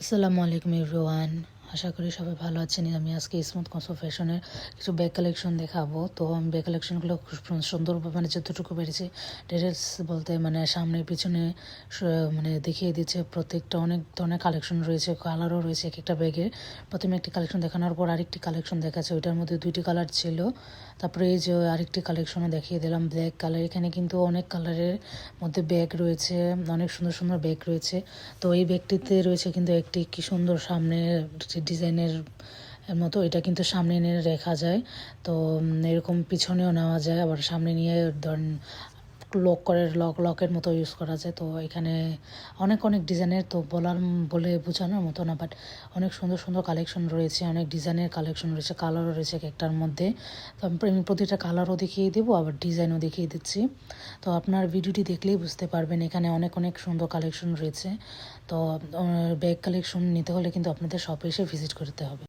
আসসালামু আলাইকুম এভরিওয়ান। আশা করি সবাই ভালো আছেন। আমি আজকে স্মুথ কনসো ফ্যাশনের কিছু ব্যাগ কালেকশন দেখাবো। তো আমি ব্যাগ কালেকশনগুলো খুব সুন্দর মানে যতটুকু পেরেছি ডিটেলস বলতে মানে সামনে পিছনে মানে দেখিয়ে দিচ্ছে। প্রত্যেকটা অনেক ধরনের কালেকশন রয়েছে, কালারও রয়েছে এক একটা ব্যাগের। প্রথমে একটি কালেকশন দেখানোর পর আরেকটি কালেকশন দেখাচ্ছে, ওইটার মধ্যে দুইটি কালার ছিল। তারপরে এই যে আরেকটি কালেকশনও দেখিয়ে দিলাম ব্ল্যাক কালার। এখানে কিন্তু অনেক কালারের মধ্যে ব্যাগ রয়েছে, অনেক সুন্দর সুন্দর ব্যাগ রয়েছে। তো এই ব্যাগটিতে রয়েছে কিন্তু একটি কি সুন্দর সামনে ডিজাইনের মতো, এটা কিন্তু সামনে এনে রাখা যায়। তো এরকম পিছনেও নেওয়া যায়, আবার সামনে নিয়ে ধরেন লকের মতো ইউজ করা যায়। তো এখানে অনেক অনেক ডিজাইনের, তো বলে বোঝানোর মতো না, বাট অনেক সুন্দর সুন্দর কালেকশন রয়েছে, অনেক ডিজাইনের কালেকশন রয়েছে, কালারও রয়েছে এক একটার মধ্যে। তো আমি প্রতিটা কালারও দেখিয়ে দেবো, আবার ডিজাইনও দেখিয়ে দিচ্ছি। তো আপনার ভিডিওটি দেখলেই বুঝতে পারবেন এখানে অনেক অনেক সুন্দর কালেকশন রয়েছে। তো ব্যাগ কালেকশন নিতে হলে কিন্তু আপনাদের শপে এসে ভিজিট করতে হবে।